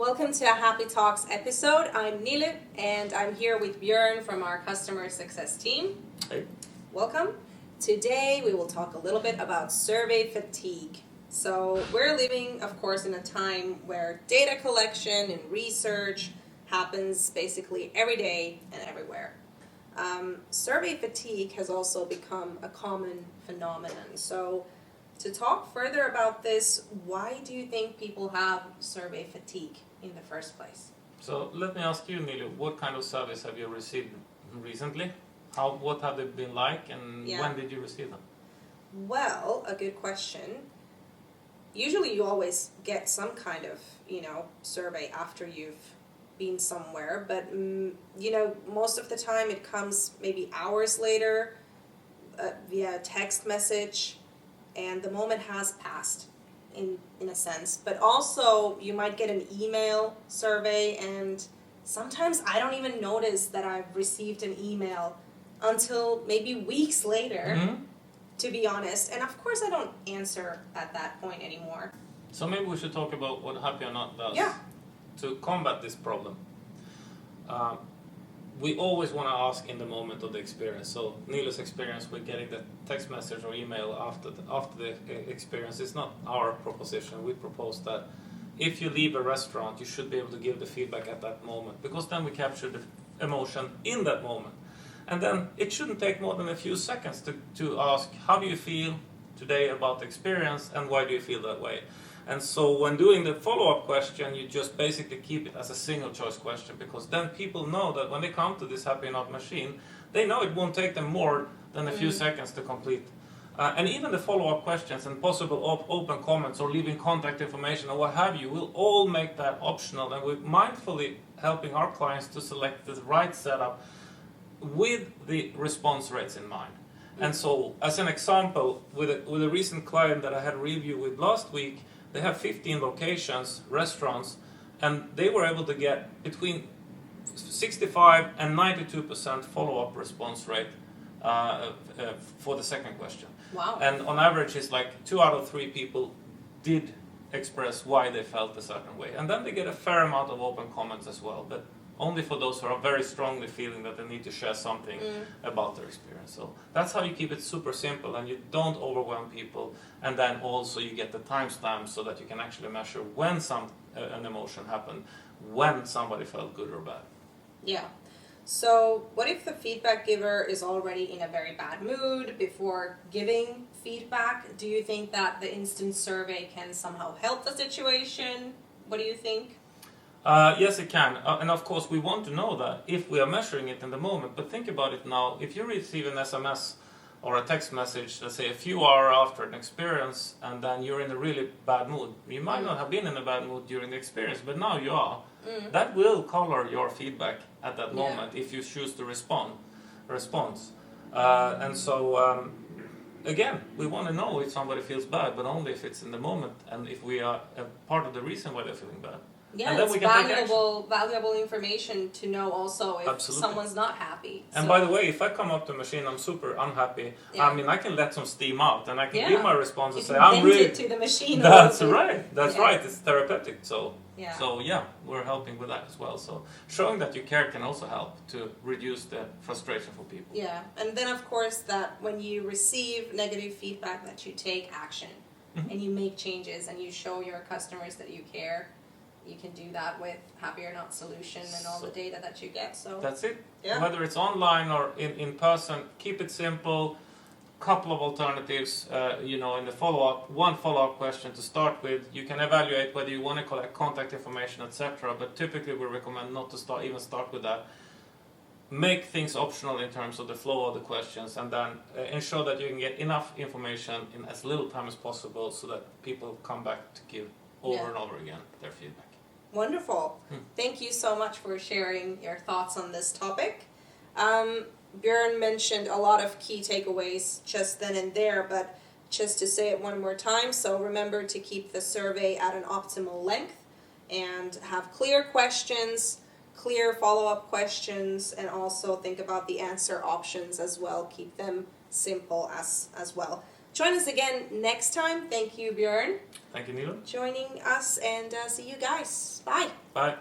Welcome to a Happy Talks episode. I'm Nilüfer and I'm here with Björn from our customer success team. Hey. Welcome. Today we will talk a little bit about survey fatigue. So we're living, of course, in a time where data collection and research happens basically every day and everywhere. Survey fatigue has also become a common phenomenon. So to talk further about this, why do you think people have survey fatigue in the first place? So let me ask you, Nilüfer, what kind of surveys have you received recently? What have they been like, and when did you receive them? Well, a good question. Usually you always get some kind of, survey after you've been somewhere, but, most of the time it comes maybe hours later via text message, and the moment has passed in a sense. But also you might get an email survey, and sometimes I don't even notice that I've received an email until maybe weeks later, to be honest. And of course I don't answer at that point anymore. So maybe we should talk about what Happy or Not does to combat this problem. We always want to ask in the moment of the experience. So Nilüfer's experience with getting the text message or email after the experience is not our proposition. We propose that if you leave a restaurant, you should be able to give the feedback at that moment, because then we capture the emotion in that moment. And then it shouldn't take more than a few seconds to ask, how do you feel today about the experience, and why do you feel that way? And so when doing the follow-up question, you just basically keep it as a single choice question, because then people know that when they come to this Happy or Not machine, they know it won't take them more than a few seconds to complete. And even the follow-up questions and possible open comments or leaving contact information or what have you, will all make that optional, and we're mindfully helping our clients to select the right setup with the response rates in mind. And so, as an example, with a recent client that I had a review with last week, they have 15 locations, restaurants, and they were able to get between 65 and 92% follow-up response rate for the second question. Wow. And on average, it's like 2 out of 3 people did express why they felt a certain way. And then they get a fair amount of open comments as well, but only for those who are very strongly feeling that they need to share something about their experience. So that's how you keep it super simple, and you don't overwhelm people, and then also you get the timestamp so that you can actually measure when an emotion happened, when somebody felt good or bad. Yeah. So what if the feedback giver is already in a very bad mood before giving feedback? Do you think that the instant survey can somehow help the situation? What do you think? Yes, it can. And of course, we want to know that if we are measuring it in the moment. But think about it now. If you receive an SMS or a text message, let's say a few hours after an experience, and then you're in a really bad mood. You might not have been in a bad mood during the experience, but now you are. That will color your feedback at that moment if you choose to response. And so, again, we want to know if somebody feels bad, but only if it's in the moment, and if we are a part of the reason why they're feeling bad. Yeah, and then it's we can valuable information to know also if Absolutely. someone's not happy. And by the way, if I come up to a machine, I'm super unhappy. Yeah. I mean, I can let some steam out, and I can give my response and say, I'm "I'm really." it to the machine. That's right. That's right. It's therapeutic. So yeah, we're helping with that as well. So showing that you care can also help to reduce the frustration for people. Yeah, and then of course that when you receive negative feedback, that you take action and you make changes and you show your customers that you care. You can do that with Happy or Not solution and all the data that you get. So that's it. Yeah. Whether it's online or in person, keep it simple. Couple of alternatives, in the follow-up. One follow-up question to start with. You can evaluate whether you want to collect contact information, etc. But typically we recommend not to start with that. Make things optional in terms of the flow of the questions, and then ensure that you can get enough information in as little time as possible so that people come back to give over and over again their feedback. Wonderful. Thank you so much for sharing your thoughts on this topic. Björn mentioned a lot of key takeaways just then and there, but just to say it one more time, so remember to keep the survey at an optimal length and have clear questions, clear follow-up questions, and also think about the answer options as well. Keep them simple as well. Join us again next time. Thank you, Björn. Thank you, Nilo. Joining us, and see you guys. Bye. Bye.